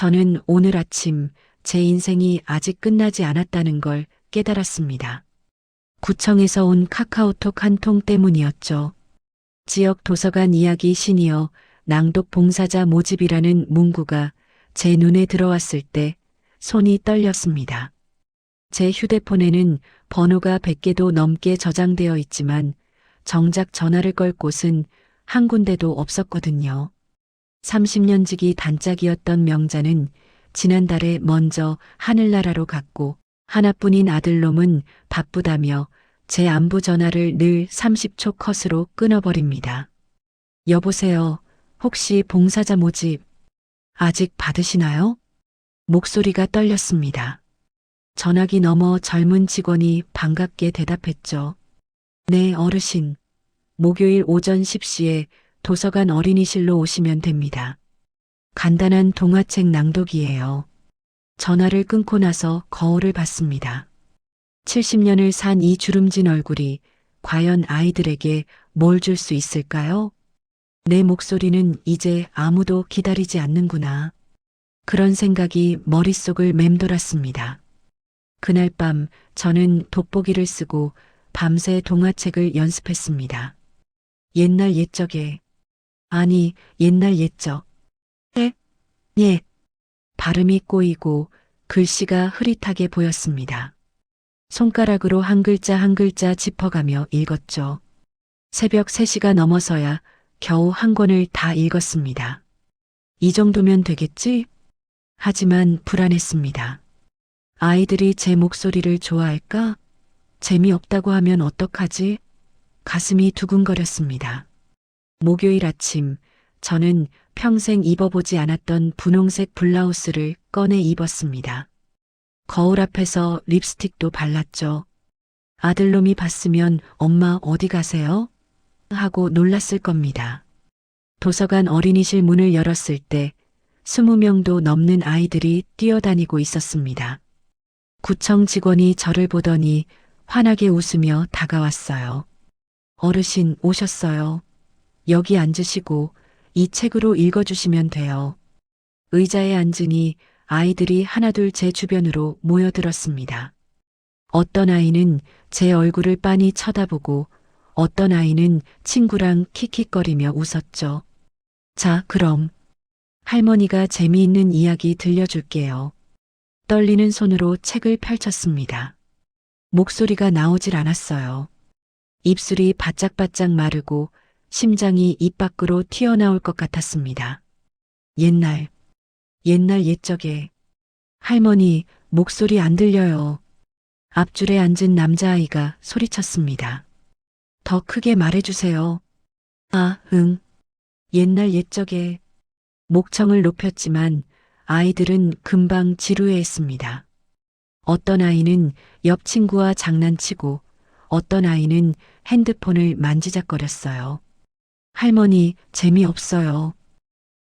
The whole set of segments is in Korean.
저는 오늘 아침 제 인생이 아직 끝나지 않았다는 걸 깨달았습니다. 구청에서 온 카카오톡 한 통 때문이었죠. 지역 도서관 이야기 시니어 낭독 봉사자 모집이라는 문구가 제 눈에 들어왔을 때 손이 떨렸습니다. 제 휴대폰에는 번호가 100개도 넘게 저장되어 있지만 정작 전화를 걸 곳은 한 군데도 없었거든요. 30년 지기 단짝이었던 명자는 지난달에 먼저 하늘나라로 갔고 하나뿐인 아들놈은 바쁘다며 제 안부 전화를 늘 30초 컷으로 끊어버립니다. 여보세요. 혹시 봉사자 모집 아직 받으시나요? 목소리가 떨렸습니다. 전화기 너머 젊은 직원이 반갑게 대답했죠. 네, 어르신. 목요일 오전 10시에 도서관 어린이실로 오시면 됩니다. 간단한 동화책 낭독이에요. 전화를 끊고 나서 거울을 봤습니다. 70년을 산 이 주름진 얼굴이 과연 아이들에게 뭘 줄 수 있을까요? 내 목소리는 이제 아무도 기다리지 않는구나. 그런 생각이 머릿속을 맴돌았습니다. 그날 밤 저는 돋보기를 쓰고 밤새 동화책을 연습했습니다. 옛날 옛적에, 아니 옛날 옛적, 예, 발음이 꼬이고 글씨가 흐릿하게 보였습니다. 손가락으로 한 글자 한 글자 짚어가며 읽었죠. 새벽 3시가 넘어서야 겨우 한 권을 다 읽었습니다. 이 정도면 되겠지? 하지만 불안했습니다. 아이들이 제 목소리를 좋아할까? 재미없다고 하면 어떡하지? 가슴이 두근거렸습니다. 목요일 아침, 저는 평생 입어보지 않았던 분홍색 블라우스를 꺼내 입었습니다. 거울 앞에서 립스틱도 발랐죠. 아들놈이 봤으면 엄마 어디 가세요? 하고 놀랐을 겁니다. 도서관 어린이실 문을 열었을 때 20명도 넘는 아이들이 뛰어다니고 있었습니다. 구청 직원이 저를 보더니 환하게 웃으며 다가왔어요. 어르신 오셨어요. 여기 앉으시고 이 책으로 읽어주시면 돼요. 의자에 앉으니 아이들이 하나둘 제 주변으로 모여들었습니다. 어떤 아이는 제 얼굴을 빤히 쳐다보고 어떤 아이는 친구랑 킥킥거리며 웃었죠. 자, 그럼 할머니가 재미있는 이야기 들려줄게요. 떨리는 손으로 책을 펼쳤습니다. 목소리가 나오질 않았어요. 입술이 바짝바짝 마르고 심장이 입 밖으로 튀어나올 것 같았습니다. 옛날 옛적에 할머니 목소리 안 들려요. 앞줄에 앉은 남자아이가 소리쳤습니다. 더 크게 말해주세요. 아, 응. 옛날 옛적에 목청을 높였지만 아이들은 금방 지루해했습니다. 어떤 아이는 옆 친구와 장난치고 어떤 아이는 핸드폰을 만지작거렸어요. 할머니, 재미없어요.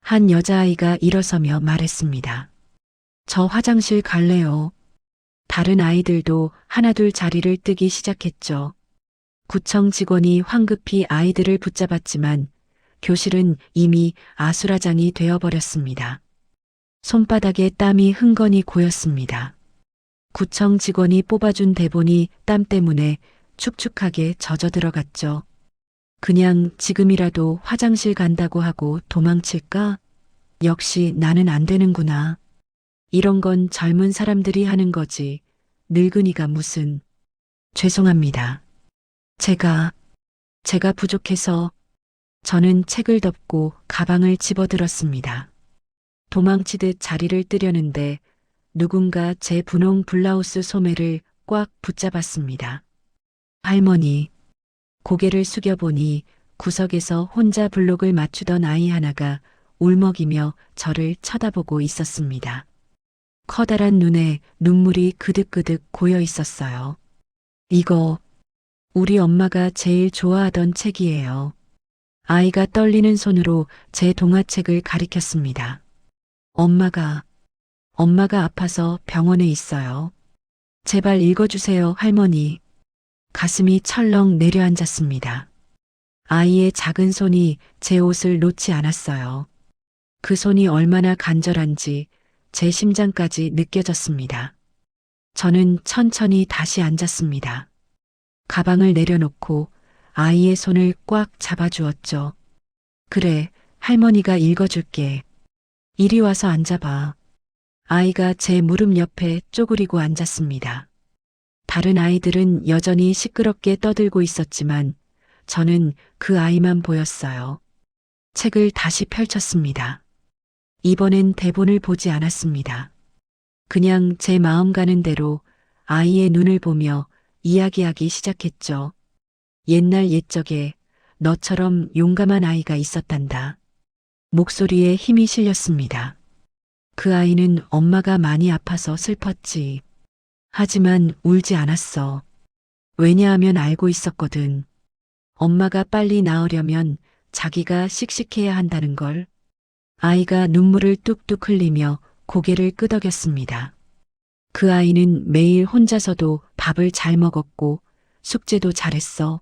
한 여자아이가 일어서며 말했습니다. 저 화장실 갈래요. 다른 아이들도 하나둘 자리를 뜨기 시작했죠. 구청 직원이 황급히 아이들을 붙잡았지만 교실은 이미 아수라장이 되어버렸습니다. 손바닥에 땀이 흥건히 고였습니다. 구청 직원이 뽑아준 대본이 땀 때문에 축축하게 젖어 들어갔죠. 그냥 지금이라도 화장실 간다고 하고 도망칠까? 역시 나는 안 되는구나. 이런 건 젊은 사람들이 하는 거지. 늙은이가 무슨. 죄송합니다. 제가 부족해서 저는 책을 덮고 가방을 집어들었습니다. 도망치듯 자리를 뜨려는데 누군가 제 분홍 블라우스 소매를 꽉 붙잡았습니다. 할머니, 고개를 숙여보니 구석에서 혼자 블록을 맞추던 아이 하나가 울먹이며 저를 쳐다보고 있었습니다. 커다란 눈에 눈물이 그득그득 고여 있었어요. 이거 우리 엄마가 제일 좋아하던 책이에요. 아이가 떨리는 손으로 제 동화책을 가리켰습니다. 엄마가 아파서 병원에 있어요. 제발 읽어주세요, 할머니. 가슴이 철렁 내려앉았습니다. 아이의 작은 손이 제 옷을 놓지 않았어요. 그 손이 얼마나 간절한지 제 심장까지 느껴졌습니다. 저는 천천히 다시 앉았습니다. 가방을 내려놓고 아이의 손을 꽉 잡아주었죠. 그래, 할머니가 읽어줄게. 이리 와서 앉아봐. 아이가 제 무릎 옆에 쪼그리고 앉았습니다. 다른 아이들은 여전히 시끄럽게 떠들고 있었지만 저는 그 아이만 보였어요. 책을 다시 펼쳤습니다. 이번엔 대본을 보지 않았습니다. 그냥 제 마음 가는 대로 아이의 눈을 보며 이야기하기 시작했죠. 옛날 옛적에 너처럼 용감한 아이가 있었단다. 목소리에 힘이 실렸습니다. 그 아이는 엄마가 많이 아파서 슬펐지. 하지만 울지 않았어. 왜냐하면 알고 있었거든. 엄마가 빨리 나으려면 자기가 씩씩해야 한다는 걸. 아이가 눈물을 뚝뚝 흘리며 고개를 끄덕였습니다. 그 아이는 매일 혼자서도 밥을 잘 먹었고 숙제도 잘했어.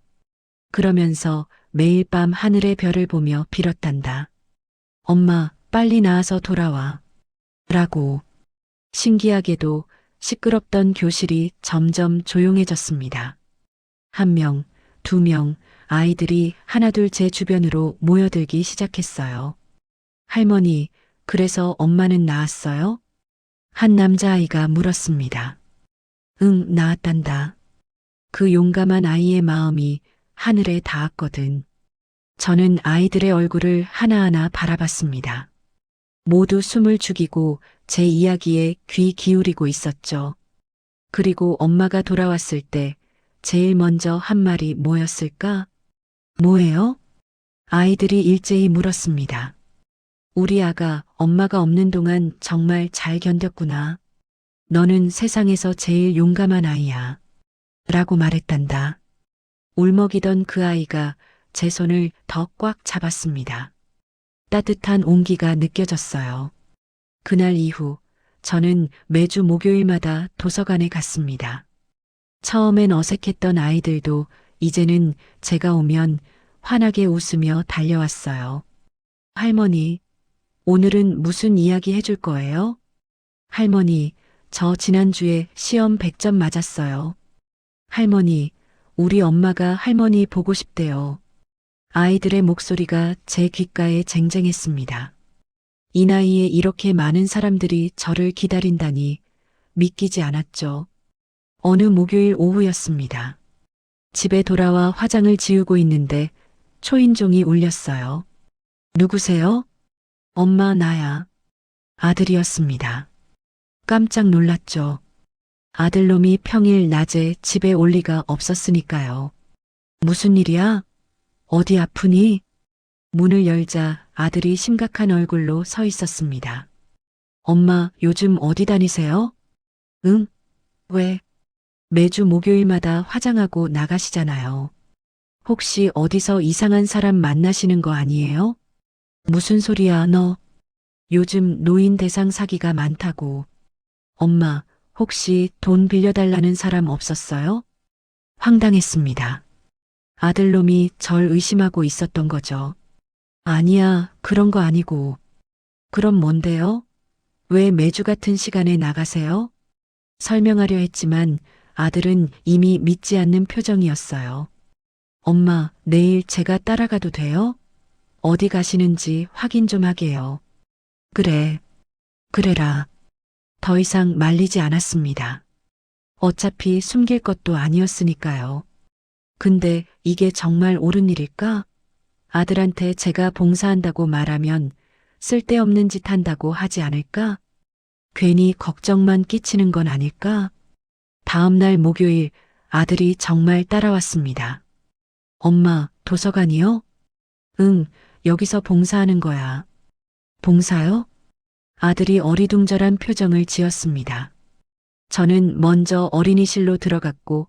그러면서 매일 밤 하늘의 별을 보며 빌었단다. 엄마, 빨리 나와서 돌아와. 라고. 신기하게도 시끄럽던 교실이 점점 조용해졌습니다. 한 명, 두 명, 아이들이 하나둘 제 주변으로 모여들기 시작했어요. 할머니, 그래서 엄마는 나았어요? 한 남자아이가 물었습니다. 응, 나았단다. 그 용감한 아이의 마음이 하늘에 닿았거든. 저는 아이들의 얼굴을 하나하나 바라봤습니다. 모두 숨을 죽이고 제 이야기에 귀 기울이고 있었죠. 그리고 엄마가 돌아왔을 때 제일 먼저 한 말이 뭐였을까? 뭐예요? 아이들이 일제히 물었습니다. 우리 아가 엄마가 없는 동안 정말 잘 견뎠구나. 너는 세상에서 제일 용감한 아이야. 라고 말했단다. 울먹이던 그 아이가 제 손을 더 꽉 잡았습니다. 따뜻한 온기가 느껴졌어요. 그날 이후 저는 매주 목요일마다 도서관에 갔습니다. 처음엔 어색했던 아이들도 이제는 제가 오면 환하게 웃으며 달려왔어요. 할머니, 오늘은 무슨 이야기 해줄 거예요? 할머니, 저 지난주에 시험 100점 맞았어요. 할머니, 우리 엄마가 할머니 보고 싶대요. 아이들의 목소리가 제 귓가에 쟁쟁했습니다. 이 나이에 이렇게 많은 사람들이 저를 기다린다니 믿기지 않았죠. 어느 목요일 오후였습니다. 집에 돌아와 화장을 지우고 있는데 초인종이 울렸어요. 누구세요? 엄마, 나야. 아들이었습니다. 깜짝 놀랐죠. 아들놈이 평일 낮에 집에 올 리가 없었으니까요. 무슨 일이야? 어디 아프니? 문을 열자 아들이 심각한 얼굴로 서 있었습니다. 엄마, 요즘 어디 다니세요? 응? 왜? 매주 목요일마다 화장하고 나가시잖아요. 혹시 어디서 이상한 사람 만나시는 거 아니에요? 무슨 소리야, 너? 요즘 노인 대상 사기가 많다고. 엄마, 혹시 돈 빌려달라는 사람 없었어요? 황당했습니다. 아들놈이 절 의심하고 있었던 거죠. 아니야, 그런 거 아니고. 그럼 뭔데요? 왜 매주 같은 시간에 나가세요? 설명하려 했지만 아들은 이미 믿지 않는 표정이었어요. 엄마, 내일 제가 따라가도 돼요? 어디 가시는지 확인 좀 하게요. 그래, 그래라. 더 이상 말리지 않았습니다. 어차피 숨길 것도 아니었으니까요. 근데 이게 정말 옳은 일일까? 아들한테 제가 봉사한다고 말하면 쓸데없는 짓 한다고 하지 않을까? 괜히 걱정만 끼치는 건 아닐까? 다음 날 목요일 아들이 정말 따라왔습니다. 엄마, 도서관이요? 응, 여기서 봉사하는 거야. 봉사요? 아들이 어리둥절한 표정을 지었습니다. 저는 먼저 어린이실로 들어갔고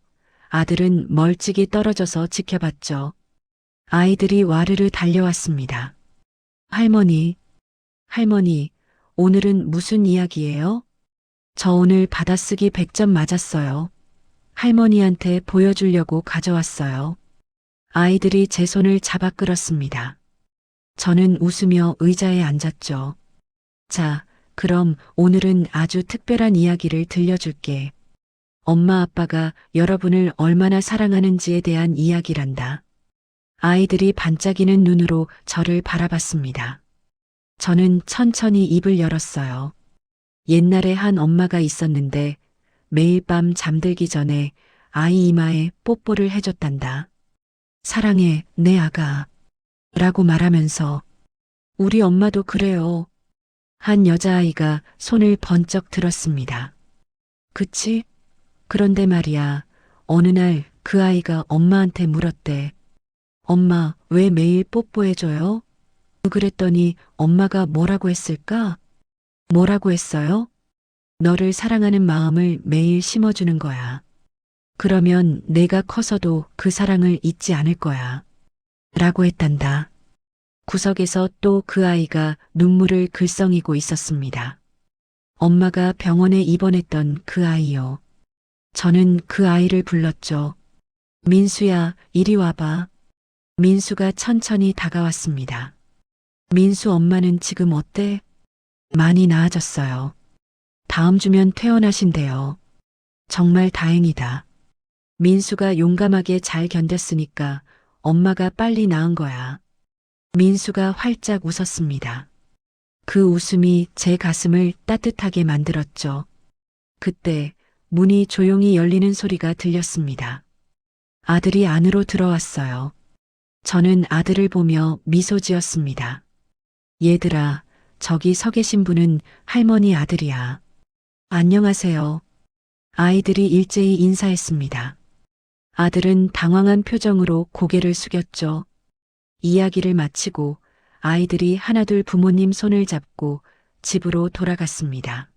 아들은 멀찍이 떨어져서 지켜봤죠. 아이들이 와르르 달려왔습니다. 할머니, 할머니, 오늘은 무슨 이야기예요? 저 오늘 받아쓰기 100점 맞았어요. 할머니한테 보여주려고 가져왔어요. 아이들이 제 손을 잡아 끌었습니다. 저는 웃으며 의자에 앉았죠. 자, 그럼 오늘은 아주 특별한 이야기를 들려줄게. 엄마 아빠가 여러분을 얼마나 사랑하는지에 대한 이야기란다. 아이들이 반짝이는 눈으로 저를 바라봤습니다. 저는 천천히 입을 열었어요. 옛날에 한 엄마가 있었는데 매일 밤 잠들기 전에 아이 이마에 뽀뽀를 해줬단다. 사랑해, 내 아가. 라고 말하면서 우리 엄마도 그래요. 한 여자아이가 손을 번쩍 들었습니다. 그치? 그런데 말이야, 어느 날 그 아이가 엄마한테 물었대. 엄마, 왜 매일 뽀뽀해줘요? 그랬더니 엄마가 뭐라고 했을까? 뭐라고 했어요? 너를 사랑하는 마음을 매일 심어주는 거야. 그러면 내가 커서도 그 사랑을 잊지 않을 거야. 라고 했단다. 구석에서 또 그 아이가 눈물을 글썽이고 있었습니다. 엄마가 병원에 입원했던 그 아이요. 저는 그 아이를 불렀죠. 민수야, 이리 와봐. 민수가 천천히 다가왔습니다. 민수 엄마는 지금 어때? 많이 나아졌어요. 다음 주면 퇴원하신대요. 정말 다행이다. 민수가 용감하게 잘 견뎠으니까 엄마가 빨리 나은 거야. 민수가 활짝 웃었습니다. 그 웃음이 제 가슴을 따뜻하게 만들었죠. 그때 문이 조용히 열리는 소리가 들렸습니다. 아들이 안으로 들어왔어요. 저는 아들을 보며 미소 지었습니다. 얘들아, 저기 서 계신 분은 할머니 아들이야. 안녕하세요. 아이들이 일제히 인사했습니다. 아들은 당황한 표정으로 고개를 숙였죠. 이야기를 마치고 아이들이 하나둘 부모님 손을 잡고 집으로 돌아갔습니다.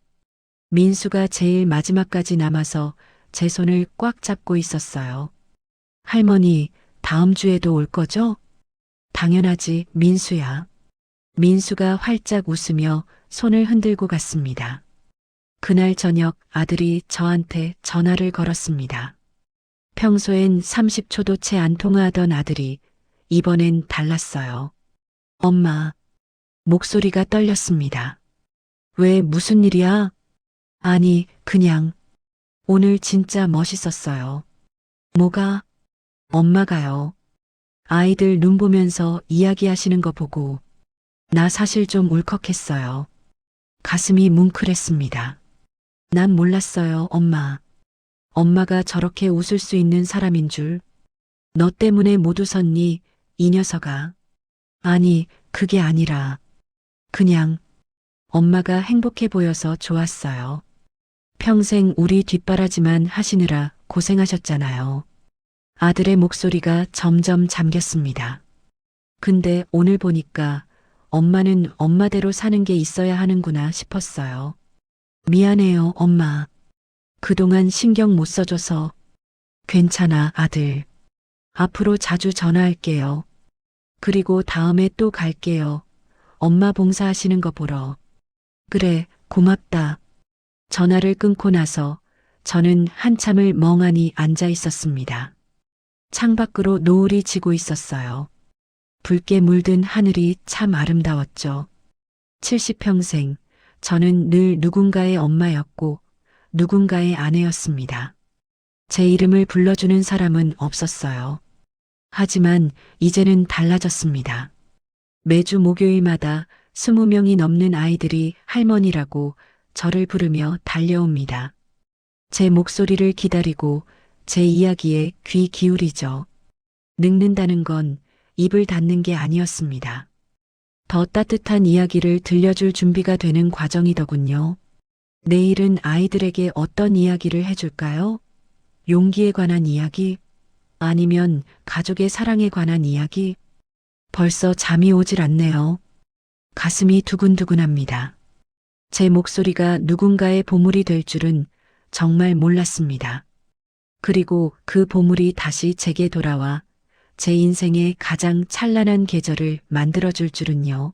민수가 제일 마지막까지 남아서 제 손을 꽉 잡고 있었어요. 할머니, 다음 주에도 올 거죠? 당연하지, 민수야. 민수가 활짝 웃으며 손을 흔들고 갔습니다. 그날 저녁 아들이 저한테 전화를 걸었습니다. 평소엔 30초도 채 안 통화하던 아들이 이번엔 달랐어요. 엄마, 목소리가 떨렸습니다. 왜 무슨 일이야? 아니, 그냥 오늘 진짜 멋있었어요. 뭐가? 엄마가요. 아이들 눈 보면서 이야기하시는 거 보고 나 사실 좀 울컥했어요. 가슴이 뭉클했습니다. 난 몰랐어요, 엄마. 엄마가 저렇게 웃을 수 있는 사람인 줄. 너 때문에 못 웃었니, 이 녀석아. 아니, 그게 아니라 그냥 엄마가 행복해 보여서 좋았어요. 평생 우리 뒷바라지만 하시느라 고생하셨잖아요. 아들의 목소리가 점점 잠겼습니다. 근데 오늘 보니까 엄마는 엄마대로 사는 게 있어야 하는구나 싶었어요. 미안해요, 엄마. 그동안 신경 못 써줘서. 괜찮아, 아들. 앞으로 자주 전화할게요. 그리고 다음에 또 갈게요. 엄마 봉사하시는 거 보러. 그래, 고맙다. 전화를 끊고 나서 저는 한참을 멍하니 앉아 있었습니다. 창밖으로 노을이 지고 있었어요. 붉게 물든 하늘이 참 아름다웠죠. 70평생 저는 늘 누군가의 엄마였고 누군가의 아내였습니다. 제 이름을 불러주는 사람은 없었어요. 하지만 이제는 달라졌습니다. 매주 목요일마다 20명이 넘는 아이들이 할머니라고 저를 부르며 달려옵니다. 제 목소리를 기다리고 제 이야기에 귀 기울이죠. 늙는다는 건 입을 닫는 게 아니었습니다. 더 따뜻한 이야기를 들려줄 준비가 되는 과정이더군요. 내일은 아이들에게 어떤 이야기를 해줄까요? 용기에 관한 이야기? 아니면 가족의 사랑에 관한 이야기? 벌써 잠이 오질 않네요. 가슴이 두근두근합니다. 제 목소리가 누군가의 보물이 될 줄은 정말 몰랐습니다. 그리고 그 보물이 다시 제게 돌아와 제 인생의 가장 찬란한 계절을 만들어줄 줄은요.